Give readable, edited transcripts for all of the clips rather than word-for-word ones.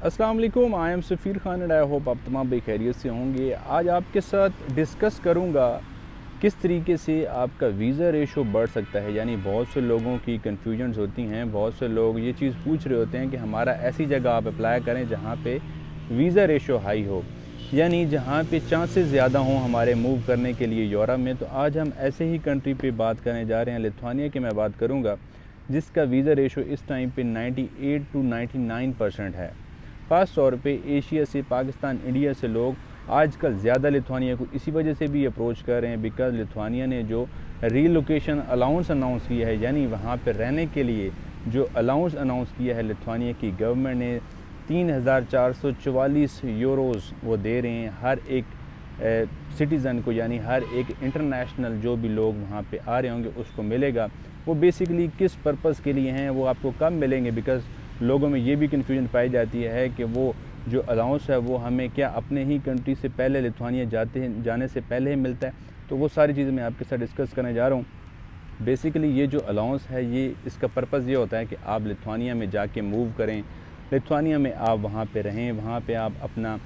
अस्सलाम वालेकुम, I am Safeer Khan and I hope आप तमाम खैरियत से होंगे। आज आपके साथ डिस्कस करूंगा किस तरीके से आपका वीज़ा रेशो बढ़ सकता है। यानी बहुत से लोगों की कन्फ्यूजन्स होती हैं, बहुत से लोग ये चीज़ पूछ रहे होते हैं कि हमारा ऐसी जगह आप अप्लाई करें जहाँ पे वीज़ा रेशो हाई हो, यानी जहाँ पे चांसेस ज़्यादा हों हमारे मूव करने के लिए यूरोप में। तो आज हम ऐसे ही कंट्री पे बात करने जा रहे हैं, लिथुआनिया की मैं बात करूँगा, जिसका वीज़ा रेशो इस टाइम पे 98 to 99% है। ख़ास तौर पे एशिया से, पाकिस्तान, इंडिया से लोग आजकल ज़्यादा लिथुआनिया को इसी वजह से भी अप्रोच कर रहे हैं बिकॉज़ लिथुआनिया ने जो रीलोकेशन अलाउंस अनाउंस किया है, यानी वहाँ पर रहने के लिए जो अलाउंस अनाउंस किया है लिथुआनिया की गवर्नमेंट ने, 3,444 यूरोज़ वो दे रहे हैं हर एक सिटीज़न को, यानी हर एक इंटरनेशनल जो भी लोग वहाँ पे आ रहे होंगे उसको मिलेगा। वो बेसिकली किस पर्पज़ के लिए हैं वो आपको कब मिलेंगे, बिकॉज़ लोगों में ये भी कन्फ्यूजन पाई जाती है कि वो जो अलाउंस है वो हमें क्या अपने ही कंट्री से पहले लिथुआनिया जाने से पहले ही मिलता है। तो वो सारी चीज़ें मैं आपके साथ डिस्कस करने जा रहा हूँ। बेसिकली ये जो अलाउंस है, ये इसका पर्पज़ ये होता है कि आप लिथुआनिया में जाके मूव करें, लिथुआनिया में आप वहाँ पे रहें, वहाँ पे आप अपना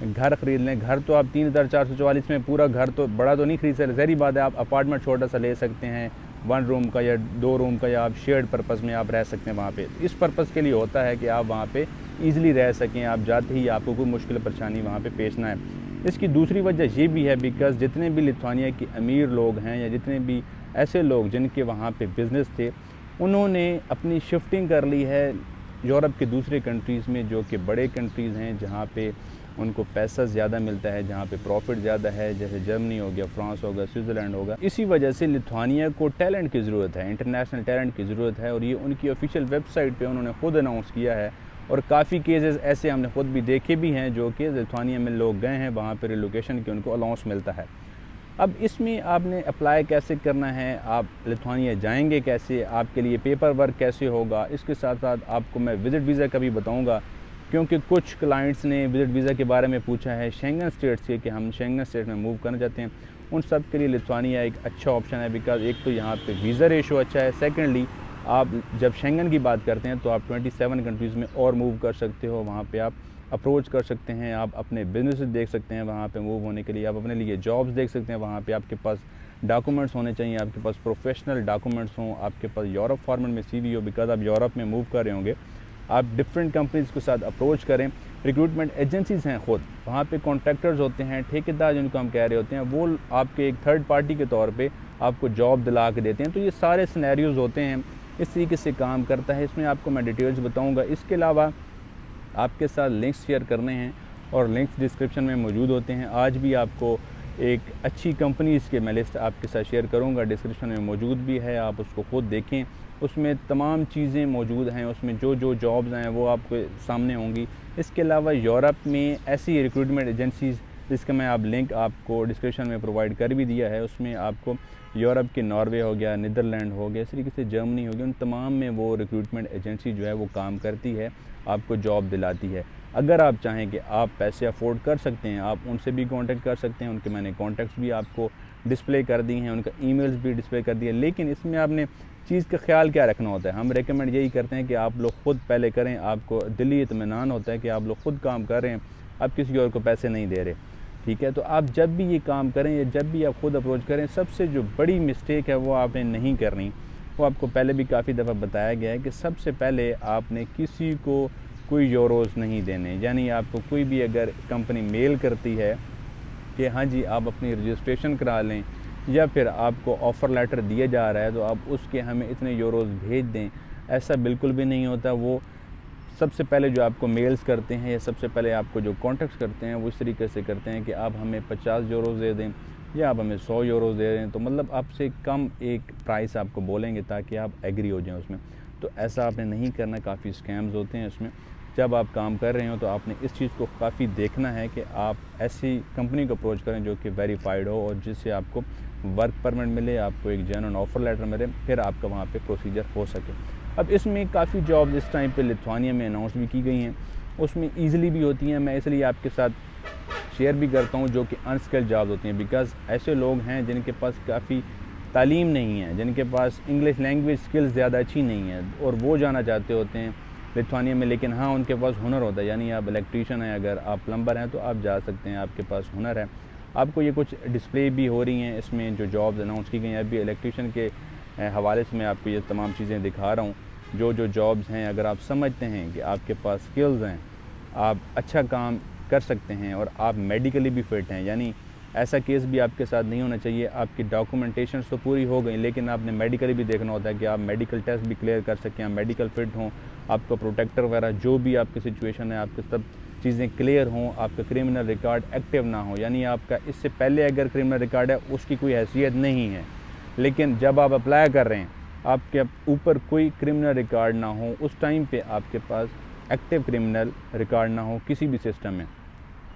घर ख़रीद लें। घर तो आप 3,444 में पूरा घर तो बड़ा तो नहीं ख़रीद सकते, ज़ाहिर बात है आप अपार्टमेंट छोटा सा ले सकते हैं, 1 रूम का या 2 रूम का, या आप शेयर्ड पर्पज़ में आप रह सकते हैं वहाँ पे। इस पर्पज़ के लिए होता है कि आप वहाँ पे ईज़िली रह सकें, आप जाते ही आपको कोई मुश्किल परेशानी वहाँ पे पेश ना आए। इसकी दूसरी वजह ये भी है बिकॉज़ जितने भी लिथुआनिया के अमीर लोग हैं या जितने भी ऐसे लोग जिनके वहाँ पे बिज़नेस थे, उन्होंने अपनी शिफ्टिंग कर ली है यूरोप के दूसरे कंट्रीज़ में, जो कि बड़े कंट्रीज़ हैं जहाँ पे उनको पैसा ज़्यादा मिलता है, जहाँ पे प्रॉफिट ज़्यादा है, जैसे जर्मनी हो गया, फ्रांस होगा, स्विट्ज़रलैंड होगा। इसी वजह से लिथुआनिया को टैलेंट की ज़रूरत है, इंटरनेशनल टैलेंट की ज़रूरत है, और ये उनकी ऑफिशियल वेबसाइट पे उन्होंने खुद अनाउंस किया है। और काफ़ी केसेस ऐसे हमने खुद भी देखे भी हैं जो कि लिथुआनिया में लोग गए हैं, वहाँ पर रिलोकेशन के उनको अलाउंस मिलता है। अब इसमें आपने अप्लाई कैसे करना है, आप लिथुआनिया जाएंगे कैसे, आपके लिए पेपर वर्क कैसे होगा, इसके साथ साथ आपको मैं विज़िट वीज़ा का भी बताऊंगा, क्योंकि कुछ क्लाइंट्स ने विज़िट वीज़ा के बारे में पूछा है शेंगन स्टेट्स के, कि हम शेंगन स्टेट में मूव करना चाहते हैं। उन सब के लिए लिथुआनिया एक अच्छा ऑप्शन है बिकॉज़ एक तो यहाँ पे वीज़ा रेशो अच्छा है, सेकेंडली आप जब शेंगन की बात करते हैं तो आप 27 कंट्रीज़ में और मूव कर सकते हो, वहाँ पे आप अप्रोच कर सकते हैं, आप अपने बिजनेस देख सकते हैं वहाँ पे मूव होने के लिए, आप अपने लिए जॉब्स देख सकते हैं। वहाँ पे आपके पास डॉक्यूमेंट्स होने चाहिए, आपके पास प्रोफेशनल डॉक्यूमेंट्स हों, आपके पास यूरोप फॉर्मेट में सीवी हो, बिकॉज़ आप यूरोप में मूव कर रहे होंगे। आप डिफरेंट कंपनीज़ के साथ अप्रोच करें, रिक्रूटमेंट एजेंसीज़ हैं खुद, वहाँ पे कॉन्ट्रैक्टर्स होते हैं, ठेकेदार जिनको हम कह रहे होते हैं, वो आपके एक थर्ड पार्टी के तौर पे आपको जॉब दिला के देते हैं। तो ये सारे सिनेरियोज़ होते हैं, इस तरीके से काम करता है। इसमें आपको मैं डिटेल्स बताऊँगा। इसके अलावा आपके साथ लिंक्स शेयर करने हैं और लिंक्स डिस्क्रिप्शन में मौजूद होते हैं। आज भी आपको एक अच्छी कंपनीज़ के मैं लिस्ट आपके साथ शेयर करूंगा, डिस्क्रिप्शन में मौजूद भी है, आप उसको खुद देखें, उसमें तमाम चीज़ें मौजूद हैं, उसमें जो जो जॉब्स हैं वो आपके सामने होंगी। इसके अलावा यूरोप में ऐसी रिक्रूटमेंट एजेंसीज़ जिसका मैं आप लिंक आपको डिस्क्रिप्शन में प्रोवाइड कर भी दिया है, उसमें आपको यूरोप के नॉर्वे हो गया, नीदरलैंड हो गया, इस तरीके से जर्मनी हो गया, उन तमाम में वो रिक्रूटमेंट एजेंसी जो है वो काम करती है, आपको जॉब दिलाती है। अगर आप चाहें कि आप पैसे अफोर्ड कर सकते हैं, आप उनसे भी कांटेक्ट कर सकते हैं, उनके मैंने कॉन्टैक्ट्स भी आपको डिस्प्ले कर दी हैं, उनका ईमेल्स भी डिस्प्ले कर दिए। लेकिन इसमें आपने चीज़ का ख्याल क्या रखना होता है, हम रेकमेंड यही करते हैं कि आप लोग खुद पहले करें, आपको दिली इत्मीनान होता है कि आप लोग खुद काम कर रहे हैं, आप किसी और को पैसे नहीं दे रहे, ठीक है। तो आप जब भी ये काम करें या जब भी आप खुद अप्रोच करें, सबसे जो बड़ी मिस्टेक है वो आपने नहीं करनी। वो आपको पहले भी काफ़ी दफ़ा बताया गया है कि सबसे पहले आपने किसी को कोई यूरोज़ नहीं देने। यानी आपको कोई भी अगर कंपनी मेल करती है कि हाँ जी आप अपनी रजिस्ट्रेशन करा लें, या फिर आपको ऑफ़र लेटर दिया जा रहा है तो आप उसके हमें इतने यूरोज़ भेज दें, ऐसा बिल्कुल भी नहीं होता। वो सबसे पहले जो आपको मेल्स करते हैं या सबसे पहले आपको जो कॉन्टेक्ट करते हैं वो इस तरीके से करते हैं कि आप हमें 50 यूरोज़ दे दें या आप हमें 100 यूरोज़ दे दें, तो मतलब आपसे कम एक प्राइस आपको बोलेंगे ताकि आप एग्री हो जाएं उसमें। तो ऐसा आपने नहीं करना, काफ़ी स्कैम्स होते हैं उसमें। जब आप काम कर रहे हो तो आपने इस चीज़ को काफ़ी देखना है कि आप ऐसी कंपनी को अप्रोच करें जो कि वेरीफाइड हो और जिससे आपको वर्क परमिट मिले, आपको एक जेन्युइन ऑफ़र लेटर मिले, फिर आपका वहाँ पे प्रोसीजर हो सके। अब इसमें काफ़ी जॉब्स इस टाइम पे लिथुआनिया में अनाउंस भी की गई हैं, उसमें ईज़िली भी होती हैं, मैं इसलिए आपके साथ शेयर भी करता हूँ, जो कि अनस्किल्ड जॉब्स होती हैं। बिकॉज़ ऐसे लोग हैं जिनके पास काफ़ी तालीम नहीं है, जिनके पास इंग्लिश लैंग्वेज स्किल्स ज़्यादा अच्छी नहीं है और वो जाना चाहते होते हैं लिथुआनिया में, लेकिन हाँ उनके पास हुनर होता है, यानी आप इलेक्ट्रीशियन हैं, अगर आप प्लम्बर हैं तो आप जा सकते हैं, आपके पास हुनर है। आपको ये कुछ डिस्प्ले भी हो रही हैं, इसमें जो जॉब्स अनाउंस की गई हैं। अभी इलेक्ट्रीशियन के हवाले से मैं आपको ये तमाम चीज़ें दिखा रहा हूँ, जो जॉब्स हैं। अगर आप समझते हैं कि आपके पास स्किल्स हैं, आप अच्छा काम कर सकते हैं और आप मेडिकली भी फिट हैं, यानी ऐसा केस भी आपके साथ नहीं होना चाहिए, आपकी डॉक्यूमेंटेशन तो पूरी हो गई लेकिन आपने मेडिकली भी देखना होता है कि आप मेडिकल टेस्ट भी क्लियर कर सकें, आप मेडिकल फिट हों, आपका प्रोटेक्टर वगैरह जो भी आपकी सिचुएशन है, आपके सब चीज़ें क्लियर हों, आपका क्रिमिनल रिकॉर्ड एक्टिव ना हो, यानी आपका इससे पहले अगर क्रिमिनल रिकॉर्ड है उसकी कोई हैसियत नहीं है, लेकिन जब आप अप्लाई कर रहे हैं आपके ऊपर कोई क्रिमिनल रिकॉर्ड ना हो, उस टाइम पे आपके पास एक्टिव क्रिमिनल रिकॉर्ड ना हो किसी भी सिस्टम में,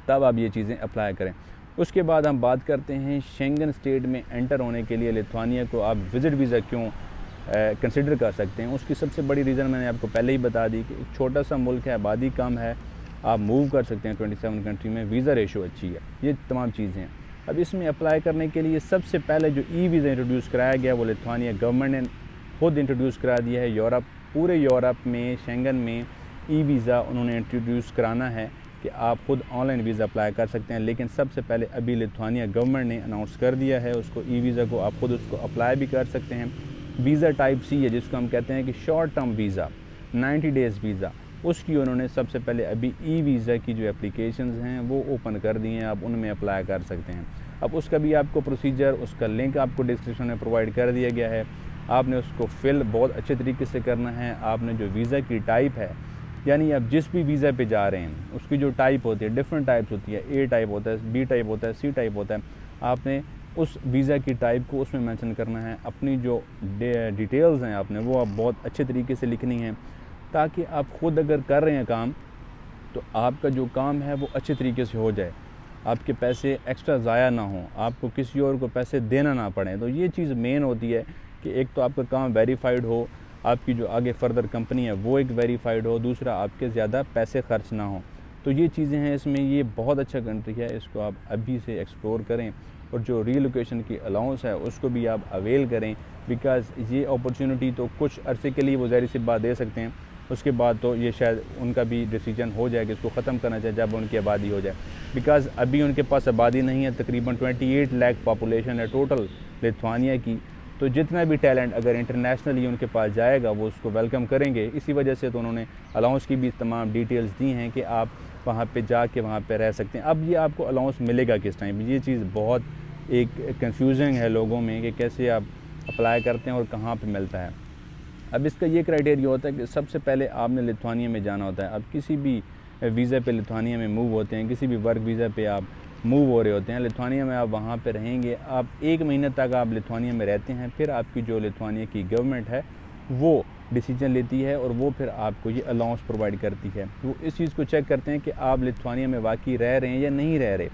तब आप ये चीज़ें अप्लाई करें। उसके बाद हम बात करते हैं शेंगन स्टेट में एंटर होने के लिए लिथुआनिया को आप विज़िट वीज़ा क्यों कंसिडर कर सकते हैं। उसकी सबसे बड़ी रीज़न मैंने आपको पहले ही बता दी कि एक छोटा सा मुल्क है, आबादी कम है, आप मूव कर सकते हैं 27 कंट्री में, वीज़ा रेशो अच्छी है, ये तमाम चीज़ें हैं। अब इसमें अप्लाई करने के लिए सबसे पहले जो वीज़ा इंट्रोड्यूस कराया गया वो लिथुआनिया गवर्नमेंट ने खुद इंट्रोड्यूस करा दिया है। पूरे यूरोप में शेंगन में वीज़ा उन्होंने इंट्रोड्यूस कराना है कि आप ख़ुद ऑनलाइन वीज़ा अप्लाई कर सकते हैं, लेकिन सबसे पहले अभी लिथुआनिया गवर्नमेंट ने अनाउंस कर दिया है उसको, वीज़ा को आप ख़ुद उसको अप्लाई भी कर सकते हैं। वीज़ा टाइप सी है जिसको हम कहते हैं कि short term visa, 90 days visa, उसकी उन्होंने सबसे पहले अभी वीज़ा की जो एप्लीकेशंस हैं वो ओपन कर दी हैं, आप उनमें अप्लाई कर सकते हैं। अब उसका भी आपको प्रोसीजर, उसका लिंक आपको डिस्क्रिप्शन में प्रोवाइड कर दिया गया है, आपने उसको फिल बहुत अच्छे तरीके से करना है। आपने जो वीज़ा की टाइप है, यानी आप जिस भी वीज़ा पे जा रहे हैं उसकी जो टाइप होती है, डिफरेंट टाइप्स होती है, ए टाइप होता है, बी टाइप होता है, सी टाइप होता है, आपने उस वीज़ा की टाइप को उसमें मेंशन करना है। अपनी जो डिटेल्स हैं आपने वो आप बहुत अच्छे तरीके से लिखनी है, ताकि आप ख़ुद अगर कर रहे हैं काम तो आपका जो काम है वो अच्छे तरीके से हो जाए, आपके पैसे एक्स्ट्रा ज़ाया ना हो, आपको किसी और को पैसे देना ना पड़े। तो ये चीज़ मेन होती है कि एक तो आपका काम वेरीफाइड हो, आपकी जो आगे फर्दर कंपनी है वो एक वेरीफाइड हो, दूसरा आपके ज़्यादा पैसे खर्च ना हो। तो ये चीज़ें हैं इसमें, ये बहुत अच्छा कंट्री है, इसको आप अभी से एक्सप्लोर करें और जो रीलोकेशन की अलाउंस है उसको भी आप अवेल करें, बिकॉज़ ये अपॉर्चुनिटी तो कुछ अरसे के लिए वो ज़ाहिर सी बात दे सकते हैं, उसके बाद तो ये शायद उनका भी डिसीजन हो जाए कि इसको ख़त्म करना चाहिए जब उनकी आबादी हो जाए, बिकॉज़ अभी उनके पास आबादी नहीं है, तकरीबन 28 लाख पॉपुलेशन है टोटल लिथुआनिया की। तो जितना भी टैलेंट अगर इंटरनेशनली उनके पास जाएगा वो उसको वेलकम करेंगे। इसी वजह से तो उन्होंने अलाउंस की भी तमाम डिटेल्स दी हैं कि आप वहाँ पे जाके वहाँ पे रह सकते हैं। अब ये आपको अलाउंस मिलेगा किस टाइम, ये चीज़ बहुत एक कंफ्यूजिंग है लोगों में कि कैसे आप अप्लाई करते हैं और कहाँ पे मिलता है। अब इसका ये क्राइटेरिया होता है कि सबसे पहले आपने लिथुआनिया में जाना होता है। अब किसी भी वीज़ा पे लिथुआनिया में मूव होते हैं, किसी भी वर्क वीज़ा पे आप मूव हो रहे होते हैं, लिथुआनिया में आप वहाँ पे रहेंगे, आप 1 महीने तक आप लिथुआनिया में रहते हैं, फिर आपकी जो लिथुआनिया की गवर्नमेंट है वो डिसीजन लेती है और वो फिर आपको ये अलाउंस प्रोवाइड करती है। वो इस चीज़ को चेक करते हैं कि आप लिथुआनिया में वाकई रह रहे हैं या नहीं रह रहे,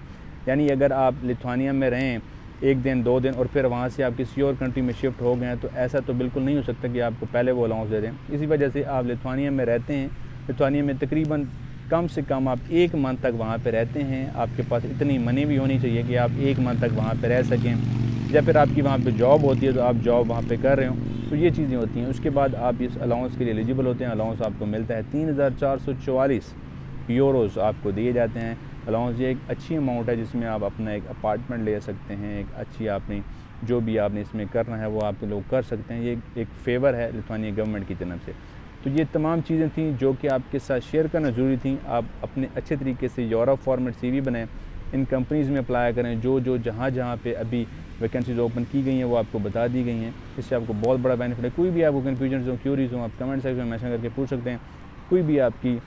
यानी अगर आप लिथुआनिया में रहें 1 दिन 2 दिन और फिर वहाँ से आप किसी और कंट्री में शिफ्ट हो गए हैं, तो ऐसा तो बिल्कुल नहीं हो सकता कि आपको पहले वो अलाउंस दे दें। इसी वजह से आप लिथुआनिया में रहते हैं, लिथुआनिया में तकरीबन कम से कम आप 1 मंथ तक वहाँ पे रहते हैं, आपके पास इतनी मनी भी होनी चाहिए कि आप 1 मंथ तक वहाँ पे रह सकें, या फिर आपकी वहाँ पे जॉब होती है तो आप जॉब वहाँ पे कर रहे हो, तो ये चीज़ें होती हैं। उसके बाद आप इस अलाउंस के लिए एलिजिबल होते हैं। अलाउंस आपको मिलता है 3444 यूरोज़ आपको दिए जाते हैं। अलाउंस ये एक अच्छी अमाउंट है जिसमें आप अपना एक अपार्टमेंट ले सकते हैं, एक अच्छी आपने जो भी आपने इसमें करना है वो आप लोग कर सकते हैं। ये एक फेवर है लिथुआनिया गवर्नमेंट की तरफ से। तो ये तमाम चीज़ें थी जो कि आपके साथ शेयर करना ज़रूरी थी। आप अपने अच्छे तरीके से यूरोप फॉर्मेट CV बनाएं, इन कंपनीज़ में अप्लाई करें, जो जहाँ पे अभी वैकेंसीज़ ओपन की गई हैं वो आपको बता दी गई हैं। इससे आपको बहुत बड़ा बेनिफिट है। कोई भी आपको कन्फ्यूजन हो, क्यूरीज हो, आप कमेंट सेक्शन में मैसेज करके पूछ सकते हैं। कोई भी आपकी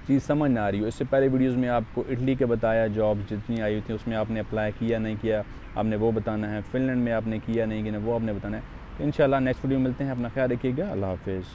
चीज़ समझ ना आ रही हो, इससे पहले वीडियोज़ में आपको इटली के बताया जॉब जितनी आई हुई थी उसमें आपने अप्लाई किया नहीं किया आपने वो बताना है, फिनलैंड में आपने किया नहीं किया वो आपने बताना है। इंशाल्लाह नेक्स्ट वीडियो मिलते हैं, अपना ख्याल रखिएगा, अल्लाह हाफ़िज़।